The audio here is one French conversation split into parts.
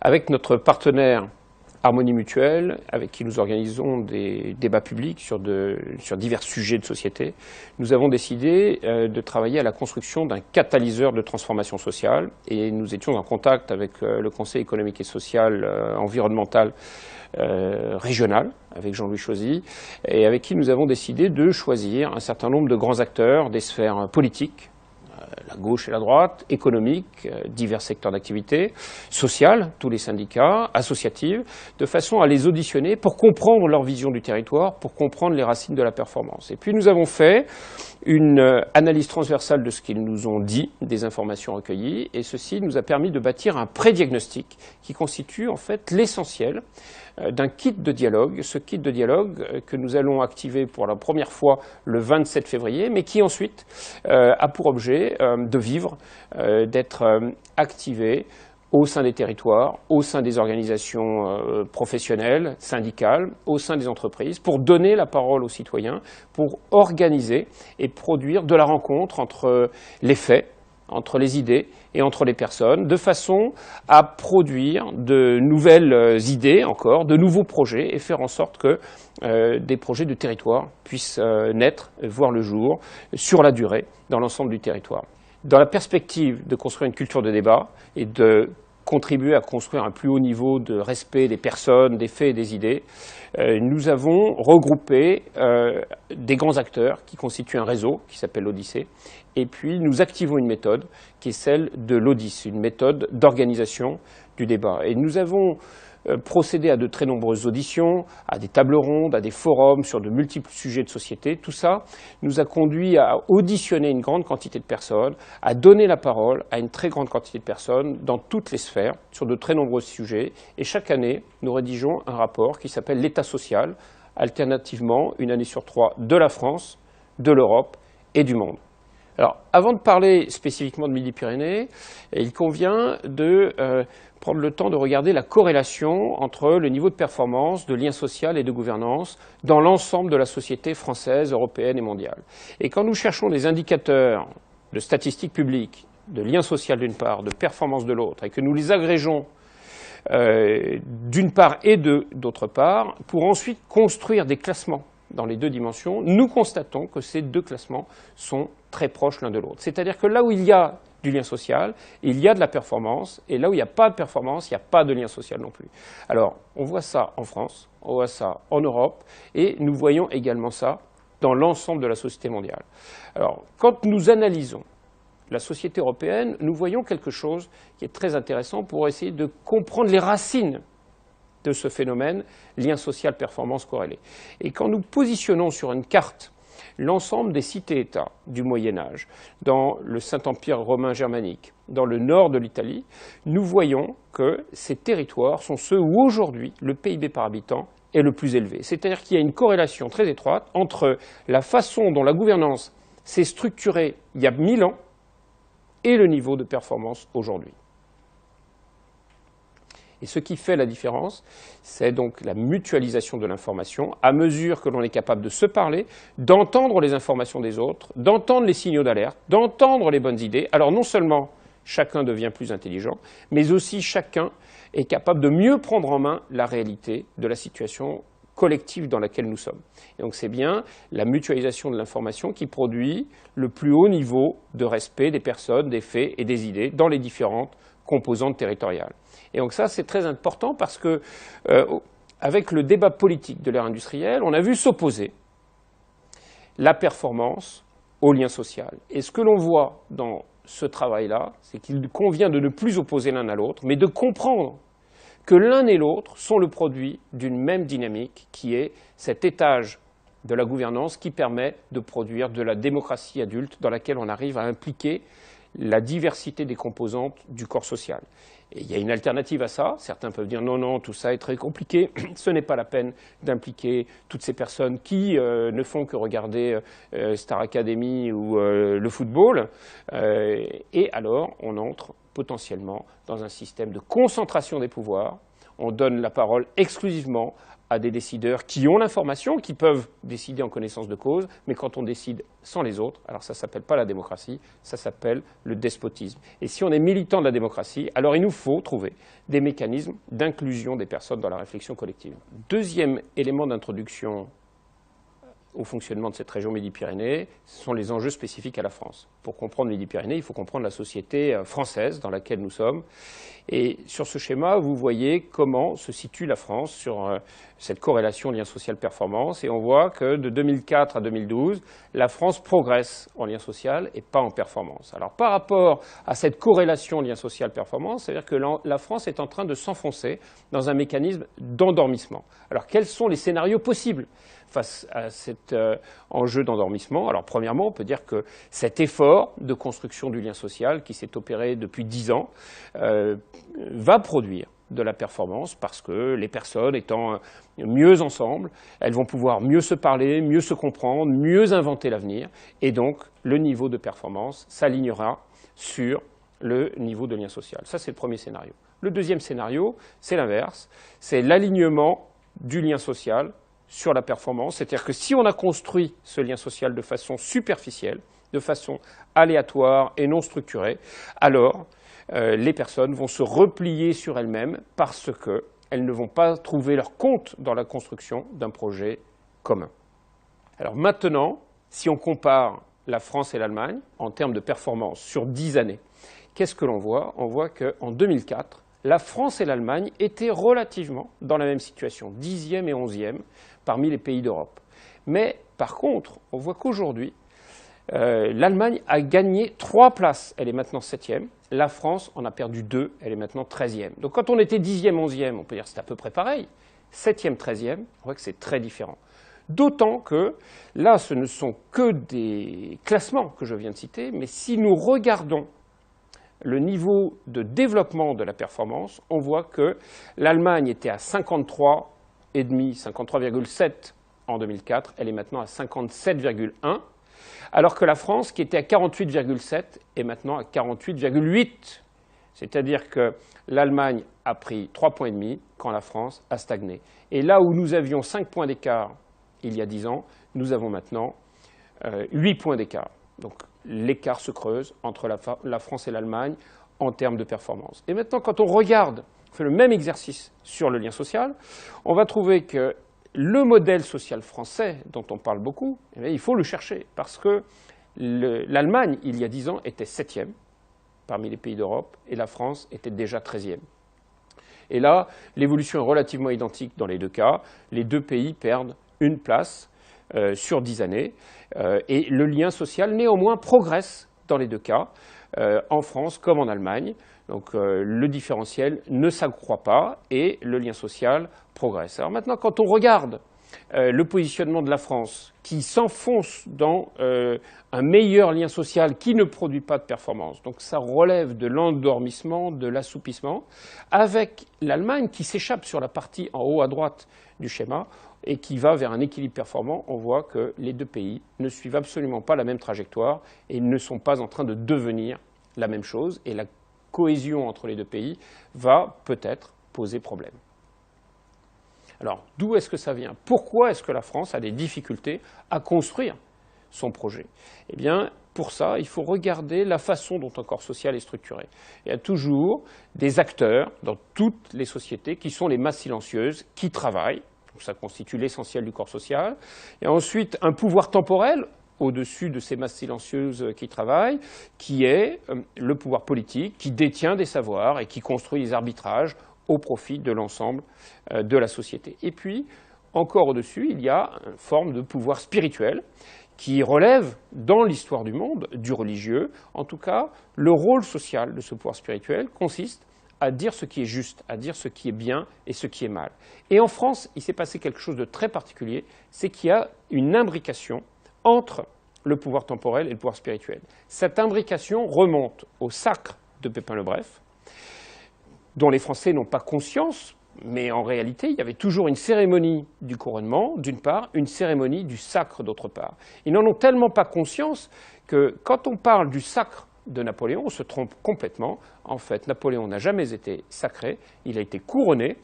Avec notre partenaire Harmonie Mutuelle, avec qui nous organisons des débats publics sur divers sujets de société, nous avons décidé de travailler à la construction d'un catalyseur de transformation sociale. Et nous étions en contact avec le Conseil économique et social environnemental régional, avec Jean-Louis Chauzy, et avec qui nous avons décidé de choisir un certain nombre de grands acteurs des sphères politiques, la gauche et la droite, économique, divers secteurs d'activité, sociales, tous les syndicats, associatives, de façon à les auditionner pour comprendre leur vision du territoire, pour comprendre les racines de la performance. Et puis nous avons fait une analyse transversale de ce qu'ils nous ont dit, des informations recueillies, et ceci nous a permis de bâtir un pré-diagnostic qui constitue en fait l'essentiel d'un kit de dialogue, ce kit de dialogue que nous allons activer pour la première fois le 27 février, mais qui ensuite a pour objet de vivre, d'être activé au sein des territoires, au sein des organisations professionnelles, syndicales, au sein des entreprises, pour donner la parole aux citoyens, pour organiser et produire de la rencontre entre les faits, entre les idées et entre les personnes, de façon à produire de nouvelles idées encore, de nouveaux projets, et faire en sorte que des projets de territoire puissent naître, voir le jour, sur la durée, dans l'ensemble du territoire. Dans la perspective de construire une culture de débat et de contribuer à construire un plus haut niveau de respect des personnes, des faits et des idées, nous avons regroupé des grands acteurs qui constituent un réseau qui s'appelle l'Odyssée, et puis nous activons une méthode qui est celle de l'Odys, une méthode d'organisation du débat. Et nous avons procédé à de très nombreuses auditions, à des tables rondes, à des forums sur de multiples sujets de société. Tout ça nous a conduit à auditionner une grande quantité de personnes, à donner la parole à une très grande quantité de personnes dans toutes les sphères, sur de très nombreux sujets. Et chaque année, nous rédigeons un rapport qui s'appelle l'État social, alternativement, une année sur 3, de la France, de l'Europe et du monde. Alors, avant de parler spécifiquement de Midi-Pyrénées, il convient de prendre le temps de regarder la corrélation entre le niveau de performance, de lien social et de gouvernance dans l'ensemble de la société française, européenne et mondiale. Et quand nous cherchons des indicateurs de statistiques publiques, de lien social d'une part, de performance de l'autre, et que nous les agrégeons d'une part et d'autre part, pour ensuite construire des classements dans les deux dimensions, nous constatons que ces deux classements sont très proches l'un de l'autre. C'est-à-dire que là où il y a du lien social, il y a de la performance, et là où il n'y a pas de performance, il n'y a pas de lien social non plus. Alors, on voit ça en France, on voit ça en Europe, et nous voyons également ça dans l'ensemble de la société mondiale. Alors, quand nous analysons la société européenne, nous voyons quelque chose qui est très intéressant pour essayer de comprendre les racines de ce phénomène, lien social, performance corrélée. Et quand nous positionnons sur une carte l'ensemble des cités-États du Moyen-Âge, dans le Saint-Empire romain germanique, dans le nord de l'Italie, nous voyons que ces territoires sont ceux où aujourd'hui le PIB par habitant est le plus élevé. C'est-à-dire qu'il y a une corrélation très étroite entre la façon dont la gouvernance s'est structurée il y a 1000 ans et le niveau de performance aujourd'hui. Et ce qui fait la différence, c'est donc la mutualisation de l'information, à mesure que l'on est capable de se parler, d'entendre les informations des autres, d'entendre les signaux d'alerte, d'entendre les bonnes idées. Alors non seulement chacun devient plus intelligent, mais aussi chacun est capable de mieux prendre en main la réalité de la situation collective dans laquelle nous sommes. Et donc c'est bien la mutualisation de l'information qui produit le plus haut niveau de respect des personnes, des faits et des idées dans les différentes composantes territoriales. Et donc ça, c'est très important parce que, avec le débat politique de l'ère industrielle, on a vu s'opposer la performance au lien social. Et ce que l'on voit dans ce travail-là, c'est qu'il convient de ne plus opposer l'un à l'autre, mais de comprendre que l'un et l'autre sont le produit d'une même dynamique qui est cet étage de la gouvernance qui permet de produire de la démocratie adulte dans laquelle on arrive à impliquer la diversité des composantes du corps social. Et il y a une alternative à ça. Certains peuvent dire non, non, tout ça est très compliqué. Ce n'est pas la peine d'impliquer toutes ces personnes qui ne font que regarder Star Academy ou le football. Et alors, on entre potentiellement dans un système de concentration des pouvoirs. On donne la parole exclusivement à des décideurs qui ont l'information, qui peuvent décider en connaissance de cause, mais quand on décide sans les autres, alors ça ne s'appelle pas la démocratie, ça s'appelle le despotisme. Et si on est militant de la démocratie, alors il nous faut trouver des mécanismes d'inclusion des personnes dans la réflexion collective. Deuxième élément d'introduction au fonctionnement de cette région Midi-Pyrénées, ce sont les enjeux spécifiques à la France. Pour comprendre Midi-Pyrénées, il faut comprendre la société française dans laquelle nous sommes. Et sur ce schéma, vous voyez comment se situe la France sur cette corrélation lien social-performance. Et on voit que de 2004 à 2012, la France progresse en lien social et pas en performance. Alors par rapport à cette corrélation lien social-performance, c'est-à-dire que la France est en train de s'enfoncer dans un mécanisme d'endormissement. Alors quels sont les scénarios possibles face à cet enjeu d'endormissement? Alors premièrement, on peut dire que cet effort de construction du lien social qui s'est opéré depuis 10 ans va produire de la performance parce que les personnes étant mieux ensemble, elles vont pouvoir mieux se parler, mieux se comprendre, mieux inventer l'avenir et donc le niveau de performance s'alignera sur le niveau de lien social. Ça, c'est le premier scénario. Le deuxième scénario, c'est l'inverse, c'est l'alignement du lien social sur la performance, c'est-à-dire que si on a construit ce lien social de façon superficielle, de façon aléatoire et non structurée, alors les personnes vont se replier sur elles-mêmes parce qu'elles ne vont pas trouver leur compte dans la construction d'un projet commun. Alors maintenant, si on compare la France et l'Allemagne en termes de performance sur 10 années, qu'est-ce que l'on voit? On voit qu'en 2004, la France et l'Allemagne étaient relativement dans la même situation, 10e et 11e parmi les pays d'Europe. Mais par contre, on voit qu'aujourd'hui, l'Allemagne a gagné 3 places, elle est maintenant 7e. La France en a perdu 2, elle est maintenant 13e. Donc quand on était 10e, 11e, on peut dire que c'est à peu près pareil. 7e, 13e, on voit que c'est très différent. D'autant que là, ce ne sont que des classements que je viens de citer, mais si nous regardons le niveau de développement de la performance, on voit que l'Allemagne était à 53,5, 53,7 en 2004, elle est maintenant à 57,1, alors que la France, qui était à 48,7, est maintenant à 48,8. C'est-à-dire que l'Allemagne a pris 3,5 points quand la France a stagné. Et là où nous avions 5 points d'écart il y a 10 ans, nous avons maintenant 8 points d'écart. Donc l'écart se creuse entre la France et l'Allemagne en termes de performance. Et maintenant, quand on regarde, on fait le même exercice sur le lien social, on va trouver que le modèle social français, dont on parle beaucoup, eh bien, il faut le chercher, parce que l'Allemagne, il y a 10 ans, était 7e parmi les pays d'Europe, et la France était déjà 13e. Et là, l'évolution est relativement identique dans les deux cas. Les deux pays perdent une place sur 10 années, et le lien social, néanmoins, progresse dans les deux cas, en France comme en Allemagne. Donc le différentiel ne s'accroît pas et le lien social progresse. Alors maintenant, quand on regarde le positionnement de la France, qui s'enfonce dans un meilleur lien social qui ne produit pas de performance, donc ça relève de l'endormissement, de l'assoupissement, avec l'Allemagne qui s'échappe sur la partie en haut à droite du schéma et qui va vers un équilibre performant, on voit que les deux pays ne suivent absolument pas la même trajectoire et ne sont pas en train de devenir la même chose, et la cohésion entre les deux pays va peut-être poser problème. Alors, d'où est-ce que ça vient? Pourquoi est-ce que la France a des difficultés à construire son projet? Eh bien, pour ça, il faut regarder la façon dont un corps social est structuré. Il y a toujours des acteurs dans toutes les sociétés qui sont les masses silencieuses, qui travaillent. Donc ça constitue l'essentiel du corps social. Et ensuite, un pouvoir temporel au-dessus de ces masses silencieuses qui travaillent, qui est le pouvoir politique, qui détient des savoirs et qui construit des arbitrages au profit de l'ensemble de la société. Et puis, encore au-dessus, il y a une forme de pouvoir spirituel qui relève, dans l'histoire du monde, du religieux. En tout cas, le rôle social de ce pouvoir spirituel consiste à dire ce qui est juste, à dire ce qui est bien et ce qui est mal. Et en France, il s'est passé quelque chose de très particulier, c'est qu'il y a une imbrication entre le pouvoir temporel et le pouvoir spirituel. Cette imbrication remonte au sacre de Pépin le Bref, dont les Français n'ont pas conscience, mais en réalité, il y avait toujours une cérémonie du couronnement, d'une part, une cérémonie du sacre, d'autre part. Ils n'en ont tellement pas conscience que quand on parle du sacre de Napoléon, on se trompe complètement. En fait, Napoléon n'a jamais été sacré, il a été couronné,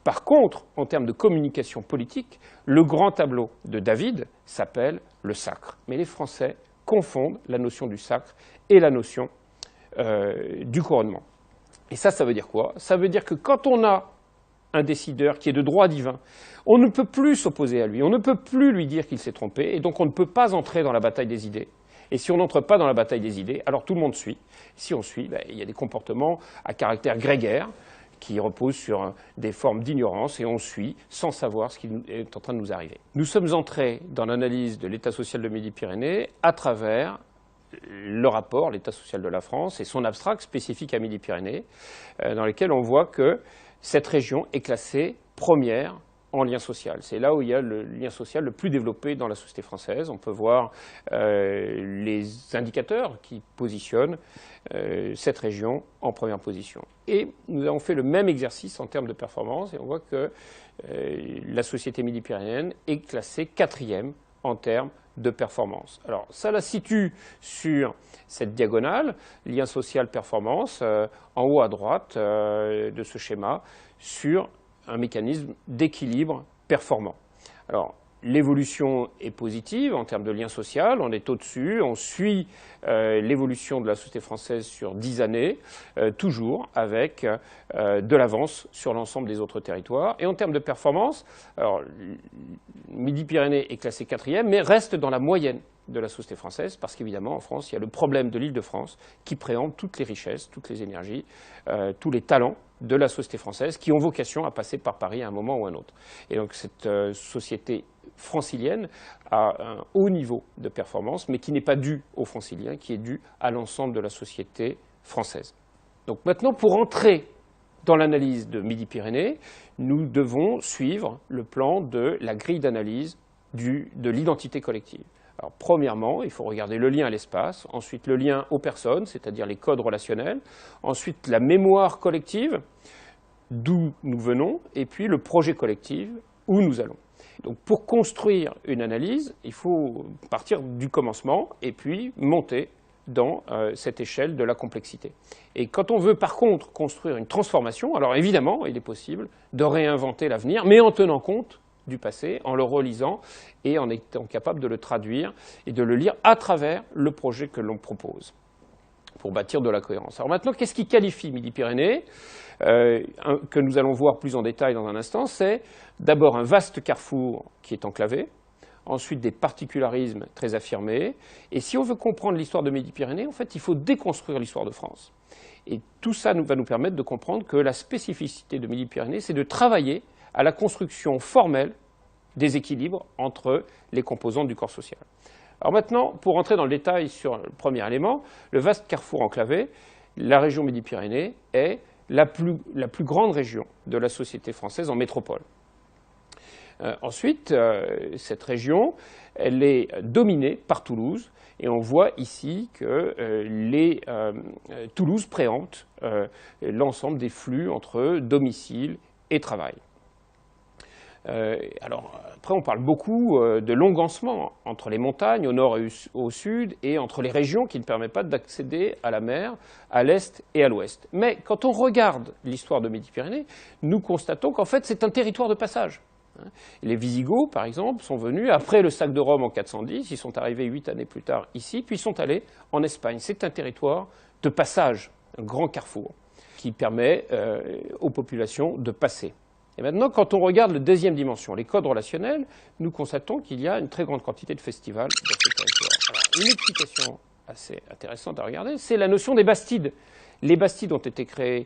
Par contre, en termes de communication politique, le grand tableau de David s'appelle le sacre. Mais les Français confondent la notion du sacre et la notion du couronnement. Et ça veut dire quoi? Ça veut dire que quand on a un décideur qui est de droit divin, on ne peut plus s'opposer à lui, on ne peut plus lui dire qu'il s'est trompé, et donc on ne peut pas entrer dans la bataille des idées. Et si on n'entre pas dans la bataille des idées, alors tout le monde suit. Si on suit, il y a des comportements à caractère grégaire qui reposent sur des formes d'ignorance, et on suit sans savoir ce qui est en train de nous arriver. Nous sommes entrés dans l'analyse de l'État social de Midi-Pyrénées à travers le rapport, l'État social de la France, et son abstract spécifique à Midi-Pyrénées, dans lequel on voit que cette région est classée première en lien social. C'est là où il y a le lien social le plus développé dans la société française. On peut voir les indicateurs qui positionnent cette région en première position. Et nous avons fait le même exercice en termes de performance, et on voit que la société midi-pyrénéenne est classée 4e en termes de performance. Alors, ça la situe sur cette diagonale, lien social performance, en haut à droite de ce schéma, sur un mécanisme d'équilibre performant. Alors, l'évolution est positive en termes de lien social, on est au-dessus, on suit l'évolution de la société française sur 10 années, toujours avec de l'avance sur l'ensemble des autres territoires. Et en termes de performance, alors, Midi-Pyrénées est classé 4e, mais reste dans la moyenne de la société française, parce qu'évidemment, en France, il y a le problème de l'Île-de-France qui préempte toutes les richesses, toutes les énergies, tous les talents de la société française qui ont vocation à passer par Paris à un moment ou à un autre. Et donc cette société francilienne a un haut niveau de performance, mais qui n'est pas dû aux franciliens, qui est dû à l'ensemble de la société française. Donc maintenant, pour entrer dans l'analyse de Midi-Pyrénées, nous devons suivre le plan de la grille d'analyse de l'identité collective. Alors, premièrement, il faut regarder le lien à l'espace, ensuite le lien aux personnes, c'est-à-dire les codes relationnels, ensuite la mémoire collective, d'où nous venons, et puis le projet collectif, où nous allons. Donc, pour construire une analyse, il faut partir du commencement et puis monter dans cette échelle de la complexité. Et quand on veut par contre construire une transformation, alors évidemment, il est possible de réinventer l'avenir, mais en tenant compte du passé, en le relisant et en étant capable de le traduire et de le lire à travers le projet que l'on propose pour bâtir de la cohérence. Alors maintenant, qu'est-ce qui qualifie Midi-Pyrénées que nous allons voir plus en détail dans un instant? C'est d'abord un vaste carrefour qui est enclavé, ensuite des particularismes très affirmés, et si on veut comprendre l'histoire de Midi-Pyrénées, en fait, il faut déconstruire l'histoire de France. Et tout ça va nous permettre de comprendre que la spécificité de Midi-Pyrénées, c'est de travailler à la construction formelle des équilibres entre les composantes du corps social. Alors maintenant, pour entrer dans le détail sur le premier élément, le vaste carrefour enclavé, la région Midi-Pyrénées est la plus grande région de la société française en métropole. Ensuite, cette région, elle est dominée par Toulouse, et on voit ici que Toulouse préempte l'ensemble des flux entre domicile et travail. Alors, après, on parle beaucoup de longancement entre les montagnes, au nord et au sud, et entre les régions qui ne permettent pas d'accéder à la mer, à l'est et à l'ouest. Mais quand on regarde l'histoire de Midi-Pyrénées, nous constatons qu'en fait, c'est un territoire de passage. Les Visigoths, par exemple, sont venus après le sac de Rome en 410, ils sont arrivés 8 années plus tard ici, puis ils sont allés en Espagne. C'est un territoire de passage, un grand carrefour, qui permet aux populations de passer. Et maintenant, quand on regarde la deuxième dimension, les codes relationnels, nous constatons qu'il y a une très grande quantité de festivals dans ce territoire. Alors, une explication assez intéressante à regarder, c'est la notion des bastides. Les bastides ont été créés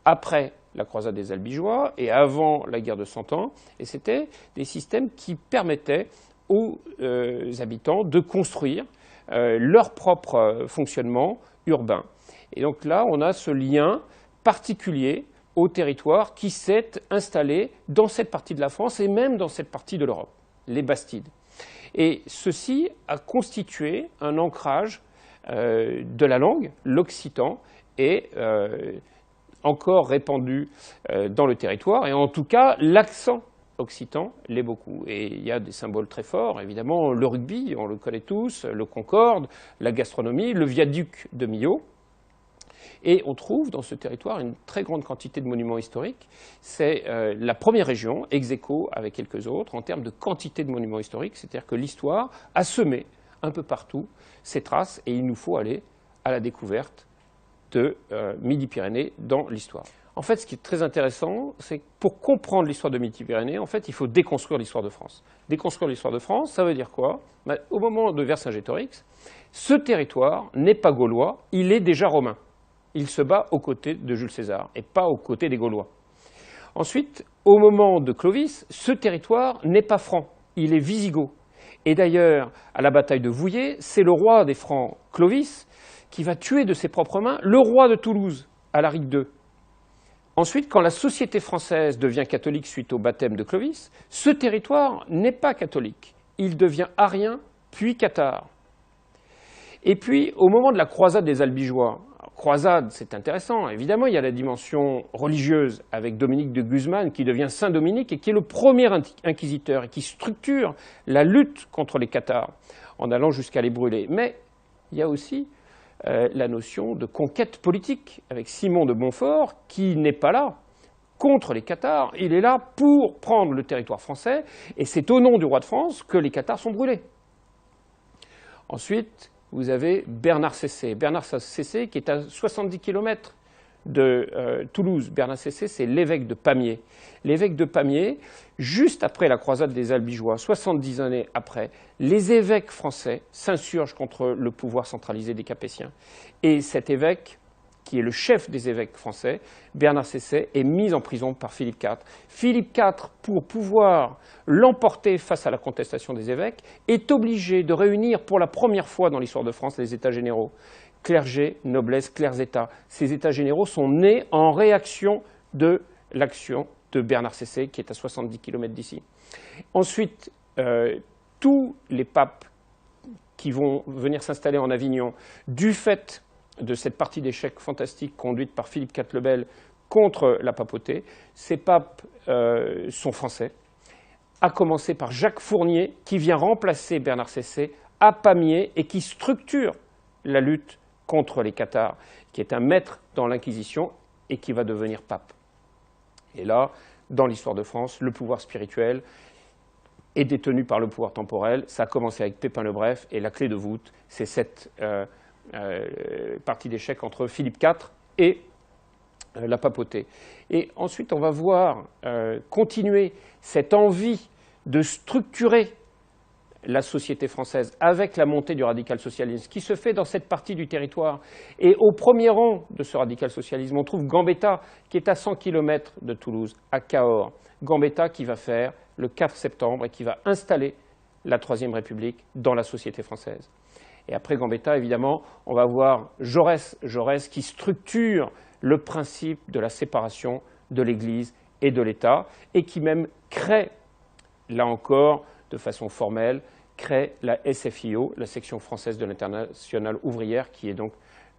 après la croisade des Albigeois et avant la guerre de Cent Ans, et c'était des systèmes qui permettaient aux habitants de construire leur propre fonctionnement urbain. Et donc là, on a ce lien particulier au territoire qui s'est installé dans cette partie de la France et même dans cette partie de l'Europe, les bastides. Et ceci a constitué un ancrage de la langue, l'occitan, et encore répandu dans le territoire, et en tout cas, l'accent occitan l'est beaucoup. Et il y a des symboles très forts, évidemment, le rugby, on le connaît tous, le Concorde, la gastronomie, le viaduc de Millau. Et on trouve dans ce territoire une très grande quantité de monuments historiques. C'est la première région, ex aequo avec quelques autres, en termes de quantité de monuments historiques. C'est-à-dire que l'histoire a semé un peu partout ses traces et il nous faut aller à la découverte de Midi-Pyrénées dans l'histoire. En fait, ce qui est très intéressant, c'est que pour comprendre l'histoire de Midi-Pyrénées, en fait, il faut déconstruire l'histoire de France. Déconstruire l'histoire de France, ça veut dire quoi? Au moment de Vercingétorix, ce territoire n'est pas gaulois, il est déjà romain. Il se bat aux côtés de Jules César et pas aux côtés des Gaulois. Ensuite, au moment de Clovis, ce territoire n'est pas franc, il est wisigoth. Et d'ailleurs, à la bataille de Vouillers, c'est le roi des Francs, Clovis, qui va tuer de ses propres mains le roi de Toulouse, Alaric II. Ensuite, quand la société française devient catholique suite au baptême de Clovis, ce territoire n'est pas catholique. Il devient arien, puis cathare. Et puis, au moment de la croisade des Albigeois, croisade, c'est intéressant, évidemment, il y a la dimension religieuse avec Dominique de Guzman qui devient Saint Dominique et qui est le premier inquisiteur et qui structure la lutte contre les cathares en allant jusqu'à les brûler. Mais il y a aussi la notion de conquête politique avec Simon de Montfort qui n'est pas là contre les cathares, il est là pour prendre le territoire français et c'est au nom du roi de France que les cathares sont brûlés. Ensuite, vous avez Bernard Cessé. Bernard Cessé qui est à 70 km de Toulouse. Bernard Cessé, c'est l'évêque de Pamiers. L'évêque de Pamiers, juste après la croisade des Albigeois, 70 années après, les évêques français s'insurgent contre le pouvoir centralisé des Capétiens. Et cet évêque, qui est le chef des évêques français, Bernard Cessé, est mis en prison par Philippe IV. Philippe IV, pour pouvoir l'emporter face à la contestation des évêques, est obligé de réunir pour la première fois dans l'histoire de France les États généraux. Clergé, noblesse, clercs-États. Ces États généraux sont nés en réaction de l'action de Bernard Cessé, qui est à 70 km d'ici. Ensuite, tous les papes qui vont venir s'installer en Avignon, du fait de cette partie d'échecs fantastique conduite par Philippe IV le Bel contre la papauté, ces papes sont français, à commencer par Jacques Fournier, qui vient remplacer Bernard Cessé à Pamiers et qui structure la lutte contre les cathares, qui est un maître dans l'Inquisition et qui va devenir pape. Et là, dans l'histoire de France, le pouvoir spirituel est détenu par le pouvoir temporel. Ça a commencé avec Pépin le Bref, et la clé de voûte, c'est cette partie d'échecs entre Philippe IV et la papauté. Et ensuite, on va voir continuer cette envie de structurer la société française avec la montée du radical-socialisme qui se fait dans cette partie du territoire. Et au premier rang de ce radical-socialisme, on trouve Gambetta, qui est à 100 km de Toulouse, à Cahors. Gambetta qui va faire le 4 septembre et qui va installer la Troisième République dans la société française. Et après Gambetta, évidemment, on va voir Jaurès qui structure le principe de la séparation de l'Église et de l'État et qui même crée, là encore, de façon formelle, crée la SFIO, la section française de l'Internationale ouvrière, qui est donc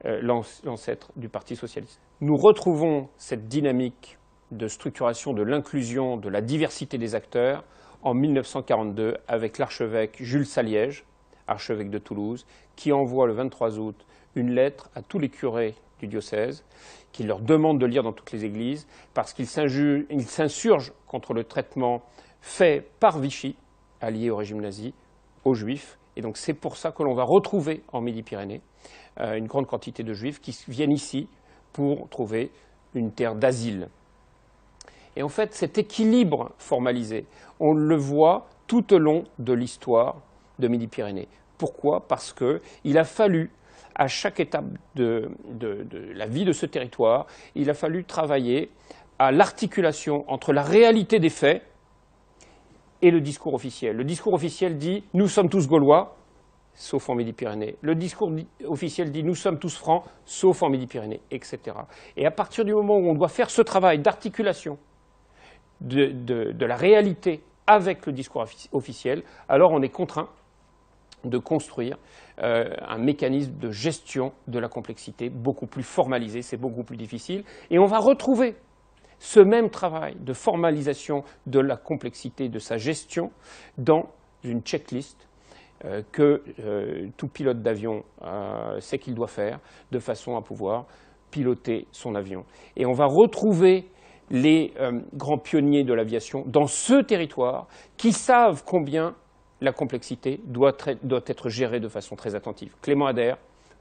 l'ancêtre du Parti socialiste. Nous retrouvons cette dynamique de structuration de l'inclusion, de la diversité des acteurs en 1942 avec l'archevêque Jules Saliège, archevêque de Toulouse, qui envoie le 23 août une lettre à tous les curés du diocèse, qui leur demande de lire dans toutes les églises, parce qu'ils s'insurgent contre le traitement fait par Vichy, allié au régime nazi, aux Juifs. Et donc c'est pour ça que l'on va retrouver en Midi-Pyrénées une grande quantité de Juifs qui viennent ici pour trouver une terre d'asile. Et en fait, cet équilibre formalisé, on le voit tout au long de l'histoire de Midi-Pyrénées. Pourquoi? Parce qu'il a fallu, à chaque étape de la vie de ce territoire, il a fallu travailler à l'articulation entre la réalité des faits et le discours officiel. Le discours officiel dit « nous sommes tous Gaulois », sauf en Midi-Pyrénées. Le discours officiel dit « nous sommes tous francs », sauf en Midi-Pyrénées, etc. Et à partir du moment où on doit faire ce travail d'articulation de la réalité avec le discours officiel, alors on est contraint de construire un mécanisme de gestion de la complexité beaucoup plus formalisé, c'est beaucoup plus difficile. Et on va retrouver ce même travail de formalisation de la complexité de sa gestion dans une checklist que tout pilote d'avion sait qu'il doit faire de façon à pouvoir piloter son avion. Et on va retrouver les grands pionniers de l'aviation dans ce territoire qui savent combien la complexité doit être gérée de façon très attentive. Clément Ader,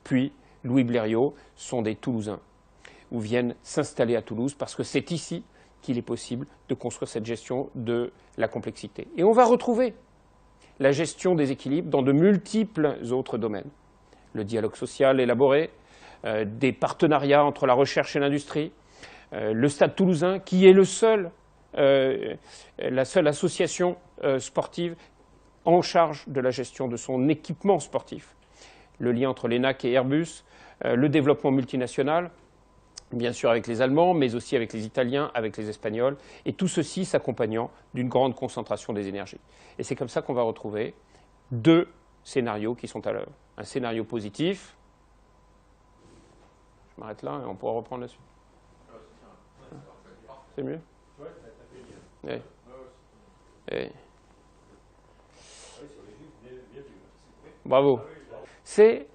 puis Louis Blériot sont des Toulousains ou viennent s'installer à Toulouse parce que c'est ici qu'il est possible de construire cette gestion de la complexité. Et on va retrouver la gestion des équilibres dans de multiples autres domaines. Le dialogue social élaboré, des partenariats entre la recherche et l'industrie, le Stade Toulousain qui est la seule association sportive en charge de la gestion de son équipement sportif. Le lien entre l'ENAC et Airbus, le développement multinational, bien sûr avec les Allemands, mais aussi avec les Italiens, avec les Espagnols, et tout ceci s'accompagnant d'une grande concentration des énergies. Et c'est comme ça qu'on va retrouver deux scénarios qui sont à l'œuvre. Un scénario positif, je m'arrête là et on pourra reprendre la suite. C'est mieux? Oui. Oui. Bravo. C'est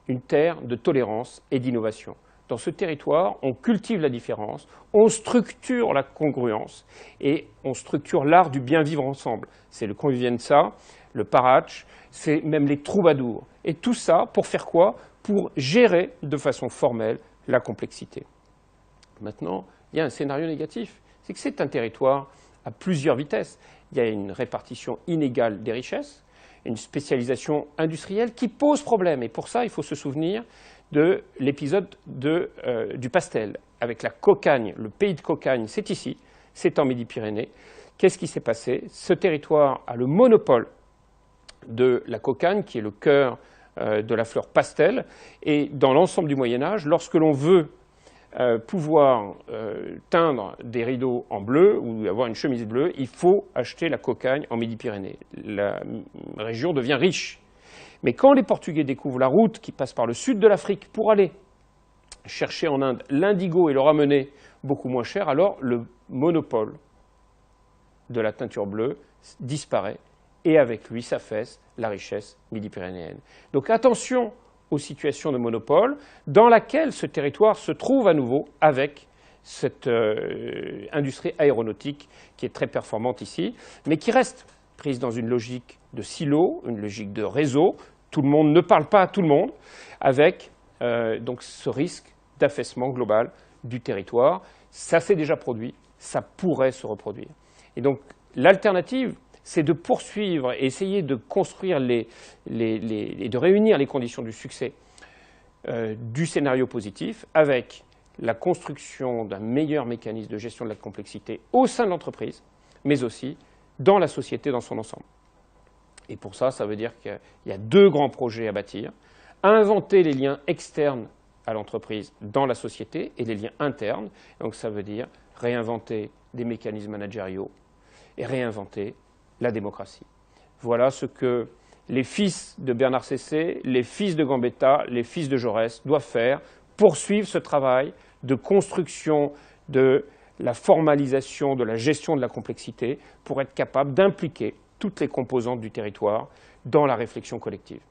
une terre de tolérance et d'innovation. Dans ce territoire, on cultive la différence, on structure la congruence et on structure l'art du bien vivre ensemble. C'est le Convivienza, le Paratch, c'est même les troubadours. Et tout ça pour faire quoi? Pour gérer de façon formelle la complexité. Maintenant, il y a un scénario négatif. C'est que c'est un territoire à plusieurs vitesses. Il y a une répartition inégale des richesses, une spécialisation industrielle qui pose problème. Et pour ça, il faut se souvenir de l'épisode du Pastel, avec la cocagne, le pays de cocagne, c'est ici, c'est en Midi-Pyrénées. Qu'est-ce qui s'est passé? Ce territoire a le monopole de la cocagne, qui est le cœur de la fleur pastel, et dans l'ensemble du Moyen-Âge, lorsque l'on veut pouvoir teindre des rideaux en bleu ou avoir une chemise bleue, il faut acheter la cocagne en Midi-Pyrénées. La région devient riche. Mais quand les Portugais découvrent la route qui passe par le sud de l'Afrique pour aller chercher en Inde l'indigo et le ramener beaucoup moins cher, alors le monopole de la teinture bleue disparaît et avec lui s'affaisse la richesse midi-pyrénéenne. Donc attention aux situations de monopole dans laquelle ce territoire se trouve à nouveau avec cette industrie aéronautique qui est très performante ici, mais qui reste prise dans une logique de silo, une logique de réseau. Tout le monde ne parle pas à tout le monde, avec donc ce risque d'affaissement global du territoire. Ça s'est déjà produit, ça pourrait se reproduire. Et donc l'alternative, c'est de poursuivre et essayer de construire et de réunir les conditions du succès du scénario positif avec la construction d'un meilleur mécanisme de gestion de la complexité au sein de l'entreprise, mais aussi dans la société dans son ensemble. Et pour ça, ça veut dire qu'il y a deux grands projets à bâtir. Inventer les liens externes à l'entreprise dans la société et les liens internes. Donc ça veut dire réinventer des mécanismes managériaux et réinventer la démocratie. Voilà ce que les fils de Bernard Cessé, les fils de Gambetta, les fils de Jaurès doivent faire, poursuivre ce travail de construction de la formalisation de la gestion de la complexité pour être capable d'impliquer toutes les composantes du territoire dans la réflexion collective.